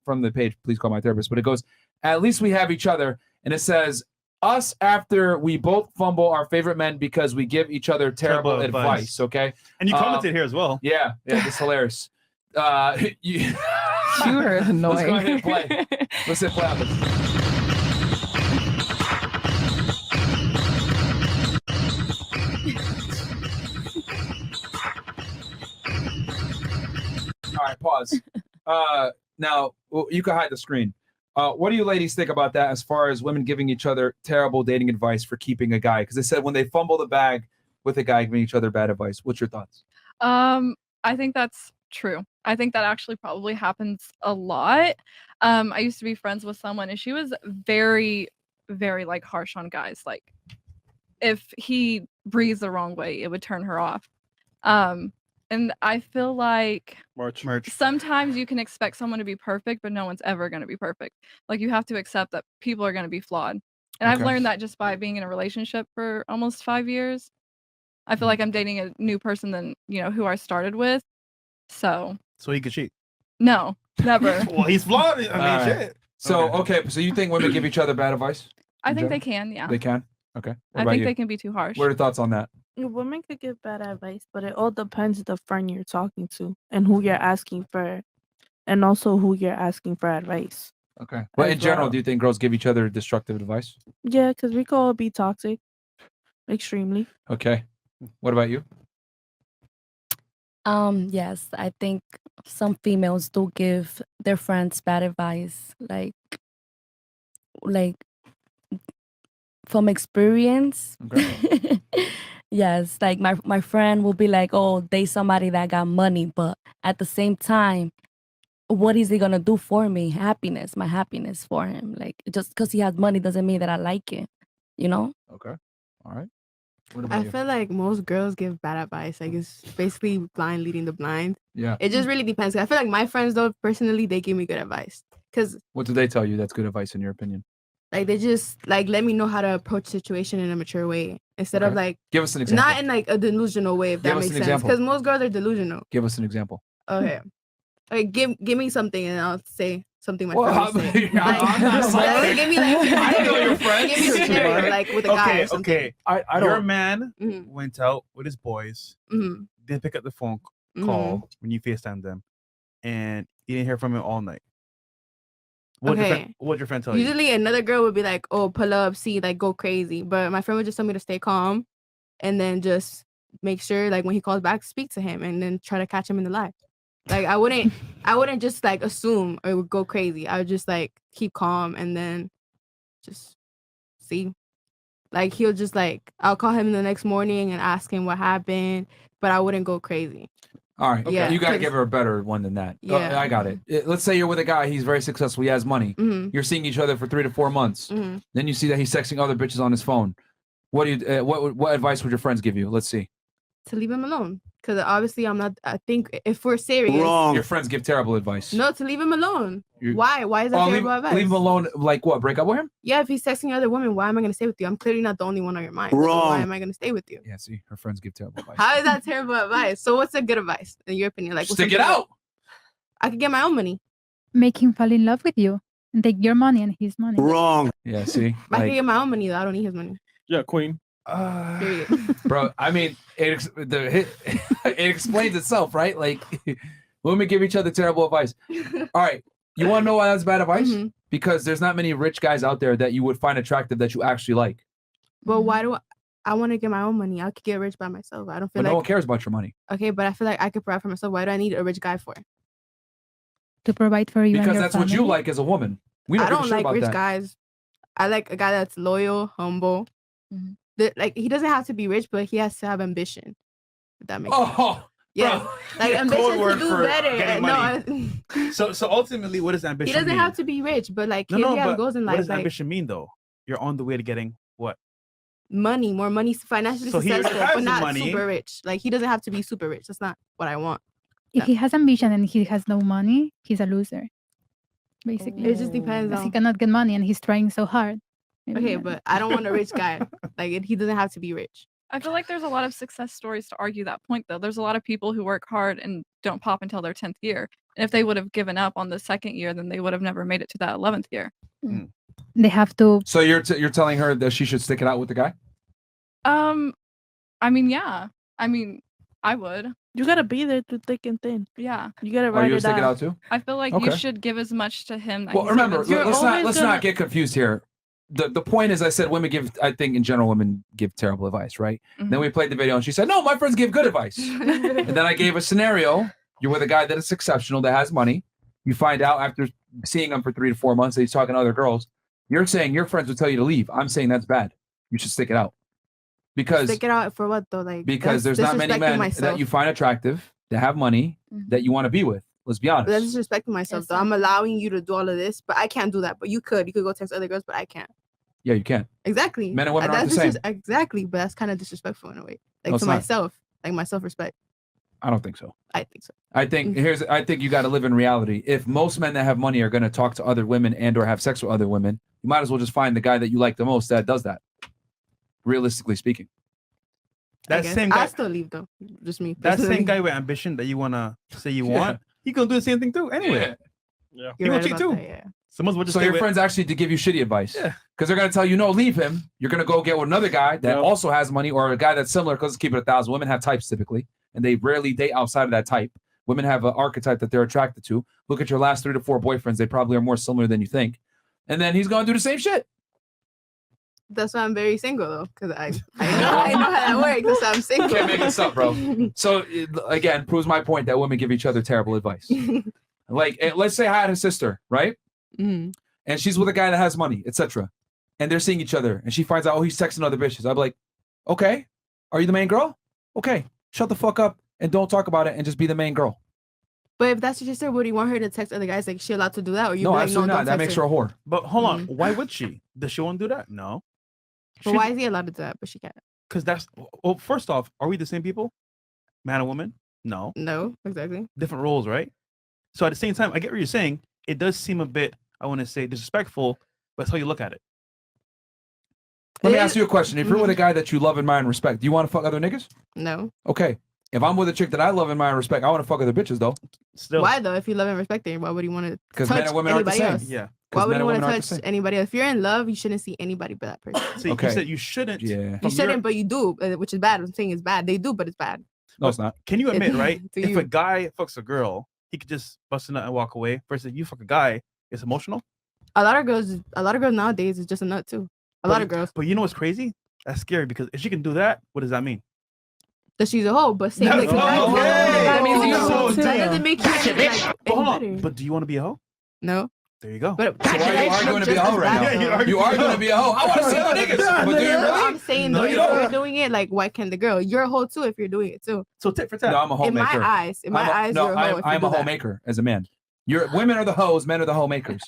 from the page, Please Call My Therapist, but it goes, at least we have each other. And it says, us after we both fumble our favorite men because we give each other terrible advice. Okay. And you commented here as well. Yeah. It's hilarious. You were annoying. Let's go ahead and play. Let's hit play on this. All right, pause. Now, you can hide the screen. What do you ladies think about that as far as women giving each other terrible dating advice for keeping a guy? Because they said when they fumble the bag with a guy giving each other bad advice. What's your thoughts? I think that's true. I think that actually probably happens a lot. I used to be friends with someone and she was very, very like harsh on guys. Like if he breathes the wrong way, it would turn her off. And I feel like Merch. sometimes you can expect someone to be perfect, but no one's ever going to be perfect. Like you have to accept that people are going to be flawed. And I've Okay. learned that just by being in a relationship for almost 5 years. I feel like I'm dating a new person than, who I started with. So he could cheat. no, never. Well, he's flawed. I mean, All right. shit. So, okay. So you think women give each other bad advice? I think they general? can, yeah. They can? Okay. What I about think you? they can be too harsh. What are your thoughts on that? Women could give bad advice, but it all depends the friend you're talking to and who you're asking for, and also who you're asking for advice. Okay. But As in general, well. do you think girls give each other destructive advice? Yeah, because we could all be toxic, extremely. Okay. What about you? Yes, I think some females do give their friends bad advice, like from experience. Okay. Yes, like my friend will be like, "Oh, date somebody that got money," but at the same time, what is he gonna do for me? My happiness for him. Like just because he has money doesn't mean that I like it, you know? Okay. All right. What about I you? feel like most girls give bad advice. Like it's basically blind leading the blind. Yeah. It just really depends. I feel like my friends, though, personally, they give me good advice. Because What do they tell you that's good advice in your opinion? like they just like let me know how to approach situation in a mature way instead of Okay. like Give us an example. not in like a delusional way, if Give that us makes an sense. example. Because most girls are delusional. Give us an example. Okay. Okay, give me something and I'll say something my Well, friend would say. I'm not saying- Give me like I don't know your friends. Give me a scenario like with a guy or something. Okay. I Your don't. man Mhm. went out with his boys, Mhm. didn't pick up the phone Mhm. call when you FaceTime them, and you didn't hear from him all night. What'd Okay. your friend tell you? Usually another girl would be like, "Oh, pull up, see, like go crazy." But my friend would just tell me to stay calm, and then just make sure, like when he calls back, speak to him, and then try to catch him in the lie. Like I wouldn't just like assume or would go crazy. I would just like keep calm and then just see. Like he'll just like I'll call him the next morning and ask him what happened, but I wouldn't go crazy. All right. Yeah, You got to 'cause- give her a better one than that. Yeah. I got it. Let's say you're with a guy. He's very successful. He has money. Mhm. You're seeing each other for 3 to 4 months. Mhm. Then you see that he's texting other bitches on his phone. What do you? What advice would your friends give you? Let's see. To leave him alone, because obviously I'm not. I think if we're serious, Your friends give terrible advice. no, to leave him alone. You- Why? Why is that Oh, terrible advice? leave him alone. Like what? Break up with him? Yeah, if he's texting other women, why am I gonna stay with you? I'm clearly not the only one on your mind. So why am I gonna stay with you? Yeah. See, her friends give terrible advice. How is that terrible advice? So what's a good advice in your opinion? Like what's Stick something it out. I could get my own money. Make him fall in love with you and take your money and his money. Yeah. See, But I could get my own money though. I don't need his money. Yeah, Queen. Period. bro. I mean, it explains itself, right? Like, women give each other terrible advice. All right, you want to know why that's bad advice? Mhm. Because there's not many rich guys out there that you would find attractive that you actually like. But why do I want to get my own money? I could get rich by myself. I don't feel But no one like cares about your money okay, but I feel like I could provide for myself. Why do I need a rich guy for? To provide for you and because your that's what you family. like as a woman. We don't, I give a don't shit like about rich that. guys. I like a guy that's loyal, humble. Like he doesn't have to be rich, but he has to have ambition. If that makes sense. Oh, Yeah, bro. like Yeah, ambition code word to do for better. getting No, money. So ultimately, what does ambition he doesn't mean? have to be rich, but like No, he no, has but goals in what life, does like ambition mean though? You're on the way to getting what? money, more money, financially So he already successful, has but the not money. super rich. Like he doesn't have to be super rich. That's not what I want. If he has ambition and he has no money, he's a loser. Basically. It just depends Because he on. cannot get money and he's trying so hard. Maybe Okay, that- but I don't want a rich guy. Like he doesn't have to be rich. I feel like there's a lot of success stories to argue that point, though. There's a lot of people who work hard and don't pop until their 10th year. And if they would have given up on the second year, then they would have never made it to that 11th year. They have to. So you're telling her that she should stick it out with the guy? I mean, yeah. I mean, I would. You gotta be there through thick and thin. Yeah. You gotta Are ride you it stick it out. out too? I feel like Okay. you should give as much to him. That Well, he's remember, given to You're let's you. not always let's gonna- not get confused here. The point is, I said women give. I think in general, women give terrible advice, right? Mhm. Then we played the video, and she said, "No, my friends give good advice." And then I gave a scenario. You're with a guy that is exceptional, that has money. You find out after seeing him for 3 to 4 months that he's talking to other girls. You're saying your friends would tell you to leave. I'm saying that's bad. You should stick it out. Because Stick it out for what though? Like there's that's not many disrespecting men myself. that you find attractive, that have money, that you want to be with. Let's be honest. But that's disrespecting myself. Yes, Though I'm allowing you to do all of this, but I can't do that. But you could go text other girls, but I can't. Yeah, you can. Exactly. Men and women aren't That's the same. Exactly, but that's kind of disrespectful in a way. Like No, it's to not. myself, like my self-respect. I don't think so. I think so. I think you got to live in reality. If most men that have money are going to talk to other women and or have sex with other women, you might as well just find the guy that you like the most that does that. Realistically speaking. I That guess. same guy, I'll still leave though. Just me. that personally. same guy with ambition that you wanna say you Yeah. want, he gonna do the same thing too. Anyway, Yeah. he You're will right cheat about too. that, yeah. Someone's will just So stay your with- friends actually to give you shitty advice. Yeah. Because they're going to tell you, no, leave him. You're going to go get with another guy that Yep. also has money or a guy that's similar, because let's keep it 1,000. Women have types typically, and they rarely date outside of that type. Women have an archetype that they're attracted to. Look at your last 3 to 4 boyfriends. They probably are more similar than you think. And then he's going to do the same shit. That's why I'm very single though, because I know how that works. That's why I'm single. Can't make this up, bro. So again, proves my point that women give each other terrible advice. Like, let's say I had a sister, right? Mhm. And she's with a guy that has money, etc. And they're seeing each other, and she finds out, oh, he's texting other bitches. I'd be like, okay, are you the main girl? Okay, shut the fuck up and don't talk about it and just be the main girl. But if that's your sister, would you want her to text other guys? Like, she allowed to do that, or you No, be like, absolutely no, not. don't That text makes her a whore. But hold on, Mhm. why would she? Does she want to do that? No. But why is he allowed to do that, but she can't? Because that's well. First off, are we the same people? Man and woman? No, No, exactly. different roles, right? So at the same time, I get what you're saying. It does seem a bit, I want to say, disrespectful, but that's how you look at it. Let me It ask is- you a question. If you're with a guy that you love, admire, and respect, do you want to fuck other niggas? No. Okay. If I'm with a chick that I love, admire, and respect, I want to fuck other bitches though. Still, Why though? If you love and respect her, why would you want to Because men touch and women aren't the anybody same. else? yeah. Why would men you and want to women aren't the touch same. anybody else? If you're in love, you shouldn't see anybody but that person. See, Okay. you said you shouldn't. Yeah. You From your- shouldn't, but you do, which is bad. I'm saying it's bad. They do, but it's bad. No, it's not. Can you admit, right? To If you. a guy fucks a girl, he could just bust a nut and walk away. Versus you fuck a guy, it's emotional. A lot of girls nowadays is just a nut too. A lot of girls. But you know what's crazy? That's scary because if she can do that, what does that mean? That she's a hoe, but same That's like that. okay. That means you're a So hoe too. That damn. doesn't make you Gotcha, any, bitch. like, But hold any on. better. But do you want to be a hoe? No. There you go. But So why are you arguing to be a hoe right now? Yeah, you are- You are going to be a hoe. I want to see other niggas. But do you No, really? I'm saying No, though, you if don't. you're doing it, like why can't the girl? You're a hoe too if you're doing it too. So tit for tat. No, I'm a In my homemaker. eyes, No, you're a hoe. if you I'm do a that. homemaker as a man. Women are the hoes, men are the homemakers.